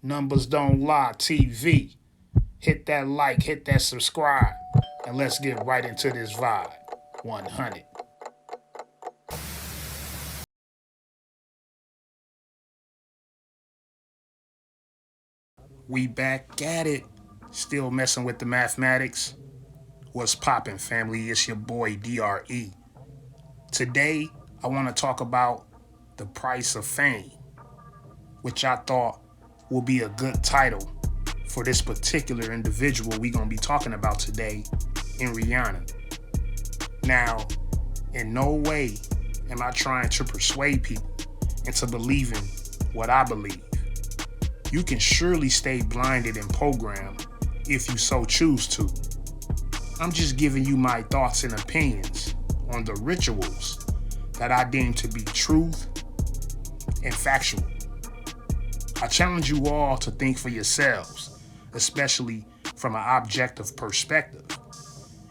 Numbers Don't Lie TV. Hit that like, hit that subscribe, and let's get right into this vibe. 100. We back at it. Still messing with the mathematics. What's poppin', family? It's your boy DRE. Today, I want to talk about the price of fame, which I thought will be a good title for this particular individual we're going to be talking about today in Rihanna. Now, in no way am I trying to persuade people into believing what I believe. You can surely stay blinded and programmed if you so choose to. I'm just giving you my thoughts and opinions on the rituals that I deem to be truth and factual. I challenge you all to think for yourselves, especially from an objective perspective.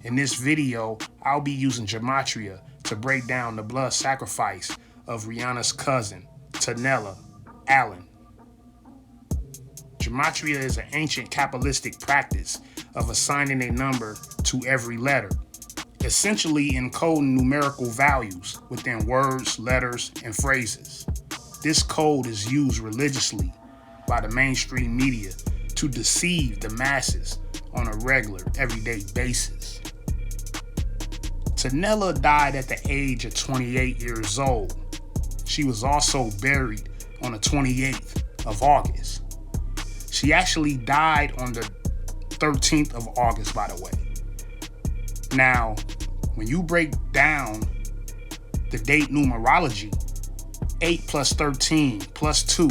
In this video, I'll be using gematria to break down the blood sacrifice of Rihanna's cousin, Tanella, Alleyne. Gematria is an ancient Kabbalistic practice of assigning a number to every letter, essentially encoding numerical values within words, letters, and phrases. This code is used religiously by the mainstream media to deceive the masses on a regular, everyday basis. Tanella died at the age of 28 years old. She was also buried on the 28th of August. She actually died on the 13th of August, by the way. Now, when you break down the date numerology, 8 plus 13 plus 2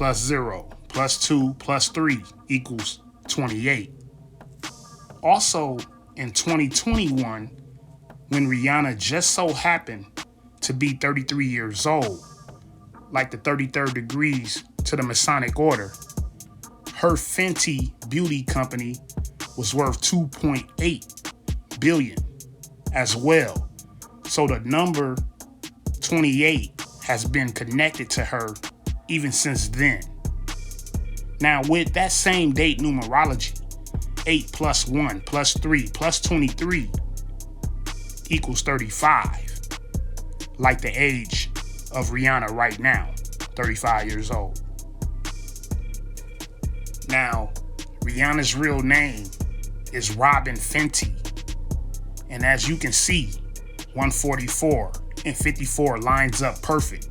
plus 0 plus 2 plus 3 equals 28. Also, in 2021, when Rihanna just so happened to be 33 years old, like the 33rd degrees to the Masonic order, her F.A.M.E beauty company was worth 2.8 billion as well. So the number 28 has been connected to her even since then. Now, with that same date numerology, 8 plus 1 plus 3 plus 23 equals 35, like the age of Rihanna right now, 35 years old. Now, Rihanna's real name is Robin Fenty, and as you can see, 144 and 54 lines up perfect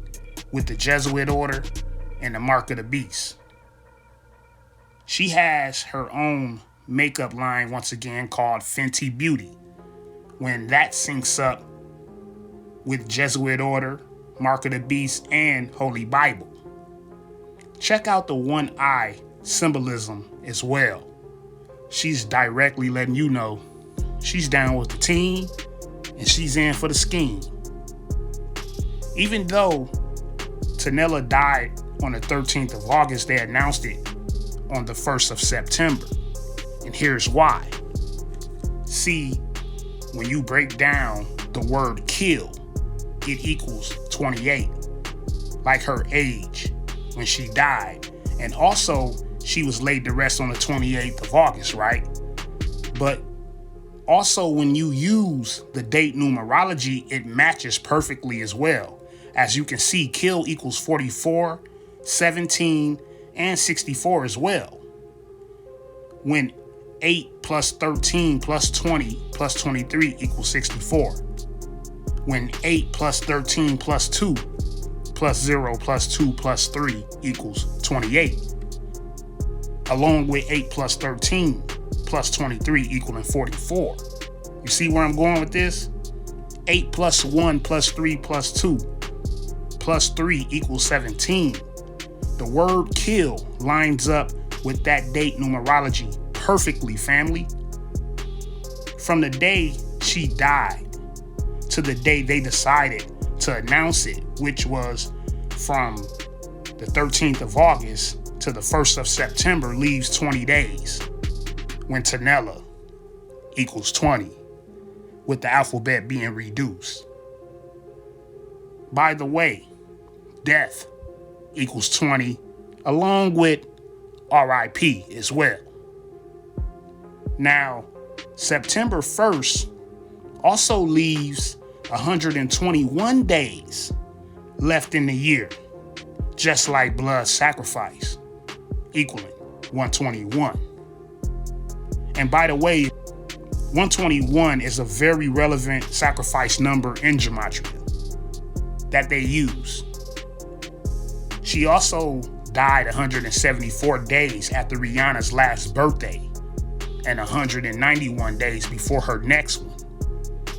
with the Jesuit order and the mark of the beast. She has her own makeup line once again called Fenty Beauty. When that syncs up with Jesuit order, mark of the beast, and Holy Bible. Check out the one eye symbolism as well. She's directly letting you know she's down with the team and she's in for the scheme. Even though Tanella died on the 13th of August, they announced it on the 1st of September. And here's why. See, when you break down the word kill, it equals 28, like her age when she died. And also, she was laid to rest on the 28th of August, right? But also, when you use the date numerology, it matches perfectly as well. As you can see, kill equals 44, 17, and 64 as well. When 8 plus 13 plus 20 plus 23 equals 64. When 8 plus 13 plus 2 plus 0 plus 2 plus 3 equals 28. Along with 8 plus 13 plus 23 equaling 44. You see where I'm going with this? 8 plus 1 plus 3 plus 2 plus 3 equals 17. The word kill lines up with that date numerology perfectly, family. From the day she died to the day they decided to announce it, which was from the 13th of August to the 1st of September, leaves 20 days, when Tanella equals 20, with the alphabet being reduced. By the way, death equals 20, along with RIP as well. Now, September 1st also leaves 121 days left in the year, just like blood sacrifice, equaling 121. And by the way, 121 is a very relevant sacrifice number in gematria that they use. She also died 174 days after Rihanna's last birthday and 191 days before her next one,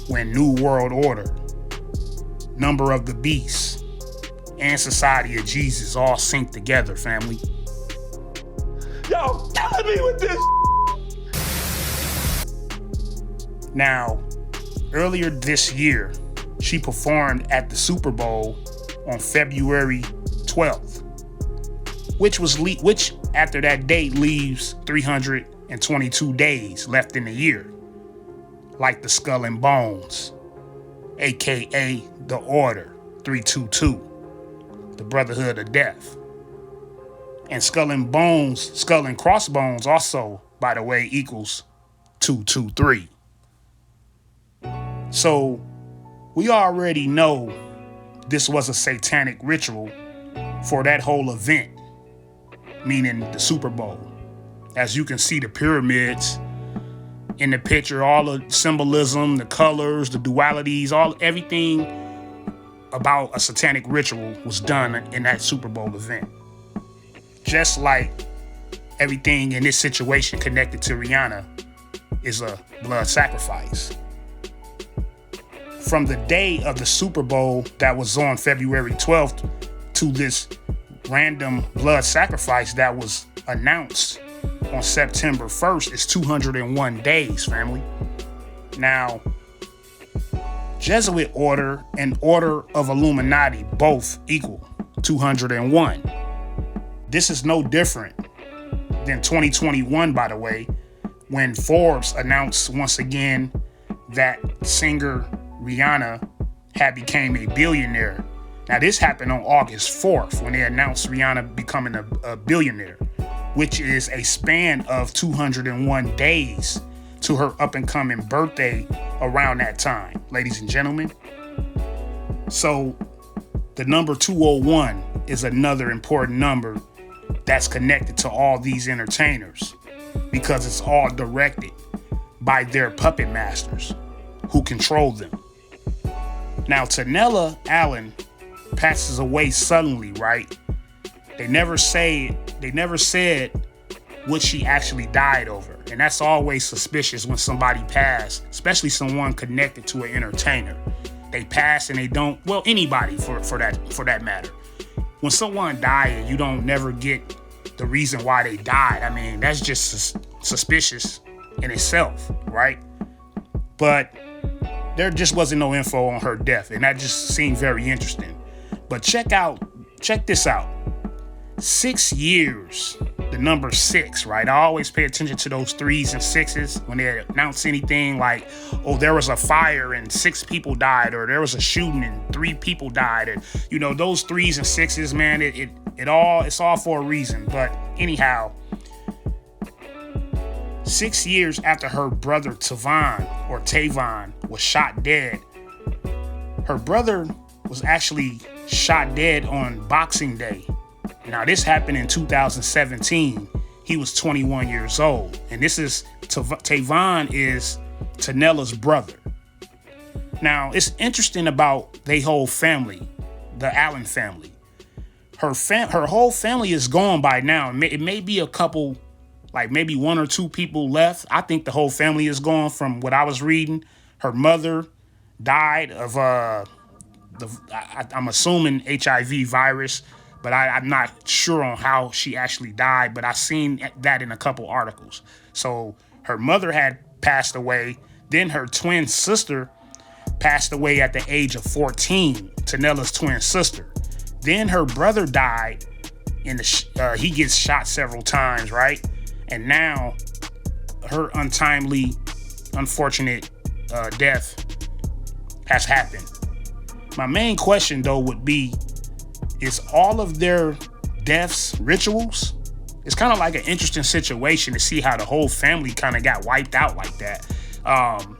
when New World Order, Number of the Beast, and Society of Jesus all sync together, family. Yo, killing me with this. Now, earlier this year, she performed at the Super Bowl on February 12th, which after that date leaves 322 days left in the year, like the Skull and Bones, aka the Order 322, the Brotherhood of Death. And Skull and Crossbones also, by the way, equals 223. So we already know this was a satanic ritual for that whole event, meaning the Super Bowl. As you can see, the pyramids in the picture, all the symbolism, the colors, the dualities, everything about a satanic ritual was done in that Super Bowl event. Just like everything in this situation connected to Rihanna is a blood sacrifice. From the day of the Super Bowl that was on February 12th to this random blood sacrifice that was announced on September 1st is 201 days, family. Now, Jesuit order and Order of Illuminati both equal 201. This is no different than 2021, by the way, when Forbes announced once again that singer Rihanna had became a billionaire. Now, this happened on August 4th when they announced Rihanna becoming a billionaire, which is a span of 201 days to her up-and-coming birthday around that time, ladies and gentlemen. So the number 201 is another important number that's connected to all these entertainers because it's all directed by their puppet masters who control them. Now, Tanella Alleyne passes away suddenly, right? They never said what she actually died over. And that's always suspicious when somebody passed, especially someone connected to an entertainer. They pass and they don't, well, anybody for that matter. When someone died, you don't never get the reason why they died. I mean, that's just suspicious in itself, right? But there just wasn't no info on her death, and that just seemed very interesting. But check this out. 6 years, the number 6, right? I always pay attention to those 3s and 6s when they announce anything like, oh, there was a fire and 6 people died, or there was a shooting and 3 people died. And, you know, those 3s and 6s, man, it's all for a reason. But anyhow, 6 years after her brother Tavon was shot dead, her brother was actually shot dead on Boxing Day. Now, this happened in 2017. He was 21 years old. And this is, Tavon is Tanella's brother. Now, it's interesting about their whole family, the Alleyne family. Her whole family is gone by now. It may be a couple, like maybe 1 or 2 people left. I think the whole family is gone from what I was reading. Her mother died of, I'm assuming HIV virus, but I'm not sure on how she actually died, but I seen that in a couple articles. So her mother had passed away. Then her twin sister passed away at the age of 14, Tanella's twin sister. Then her brother died he gets shot several times, right? And now her unfortunate death has happened. My main question, though, would be, is all of their deaths rituals? it's kind of like an interesting situation to see how the whole family kind of got wiped out like that.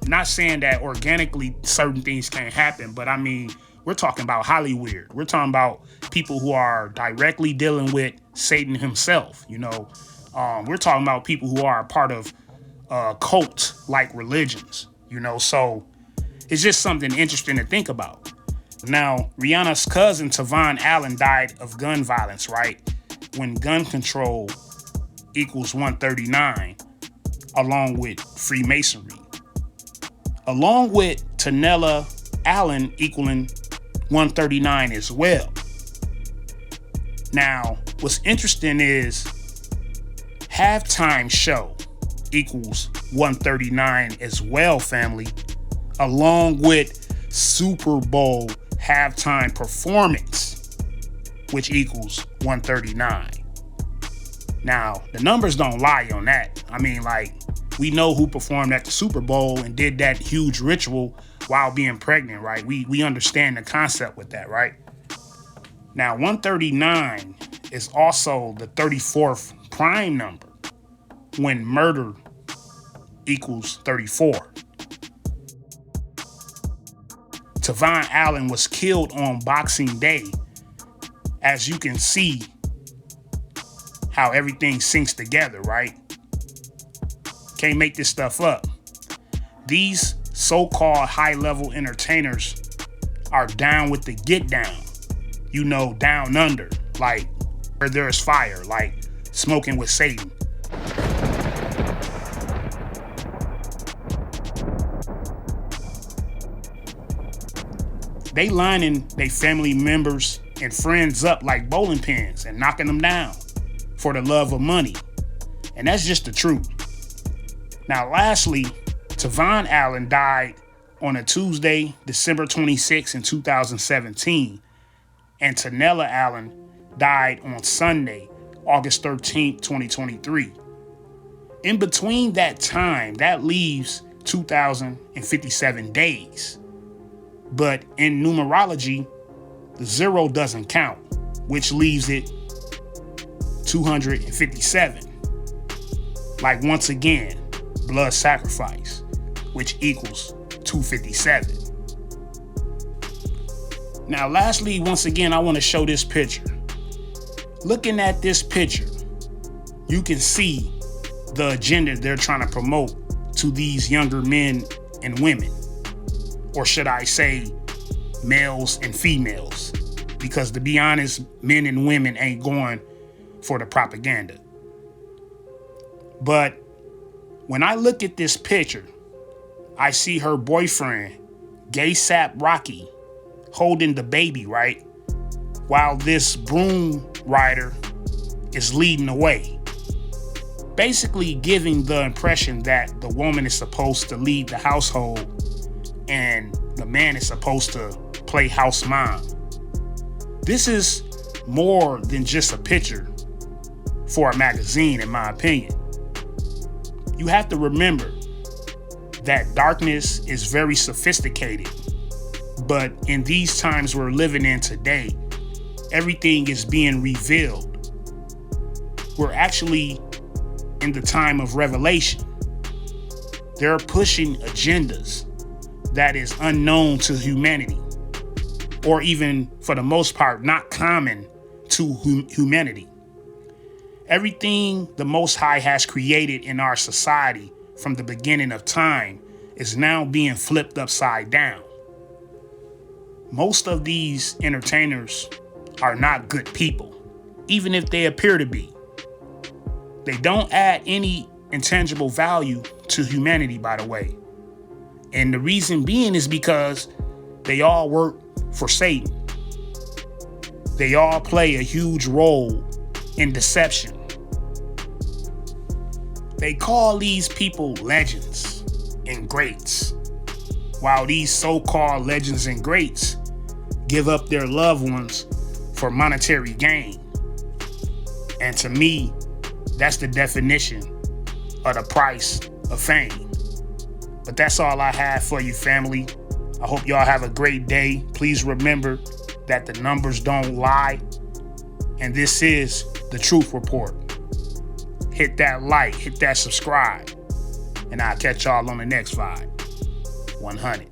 Not saying that organically certain things can't happen, but I mean, we're talking about Hollywood. We're talking about people who are directly dealing with Satan himself. We're talking about people who are a part of cult-like religions. So it's just something interesting to think about. Now, Rihanna's cousin Tavon Alleyne died of gun violence, right? When gun control equals 139, along with Freemasonry. Along with Tanella Alleyne equaling 139 as well. Now, what's interesting is halftime show equals 139 as well, family, along with Super Bowl halftime performance, which equals 139. Now, the numbers don't lie on that. I mean, we know who performed at the Super Bowl and did that huge ritual while being pregnant, right? We understand the concept with that, right? Now, 139 is also the 34th prime number when murder equals 34. Tavon Alleyne was killed on Boxing Day. As you can see how everything syncs together, right? Can't make this stuff up. These so-called high-level entertainers are down with the get down. Down under, like where there's fire, like smoking with Satan. They lining their family members and friends up like bowling pins and knocking them down for the love of money. And that's just the truth. Now, lastly, Tavon Alleyne died on a Tuesday, December 26, in 2017. And Tanella Alleyne died on Sunday, August 13, 2023. In between that time, that leaves 2,057 days. But in numerology, the zero doesn't count, which leaves it 257. Like, once again, blood sacrifice, which equals 257. Now, lastly, once again, I want to show this picture. Looking at this picture, you can see the agenda they're trying to promote to these younger men and women. Or should I say, males and females? Because to be honest, men and women ain't going for the propaganda. But when I look at this picture, I see her boyfriend, Gay Sap Rocky, holding the baby, right? While this broom rider is leading the way. Basically giving the impression that the woman is supposed to lead the household and the man is supposed to play house mom. This is more than just a picture for a magazine, in my opinion. You have to remember that darkness is very sophisticated. But in these times we're living in today, everything is being revealed. We're actually in the time of revelation. They're pushing agendas that is unknown to humanity, or even, for the most part, not common to humanity. Everything the Most High has created in our society from the beginning of time is now being flipped upside down. Most of these entertainers are not good people, even if they appear to be. They don't add any intangible value to humanity, by the way. And the reason being is because they all work for Satan. They all play a huge role in deception. They call these people legends and greats, while these so-called legends and greats give up their loved ones for monetary gain. And to me, that's the definition of the price of fame. But that's all I have for you, family. I hope y'all have a great day. Please remember that the numbers don't lie. And this is the Truth Report. hit that like, hit that subscribe. And I'll catch y'all on the next vibe. 100.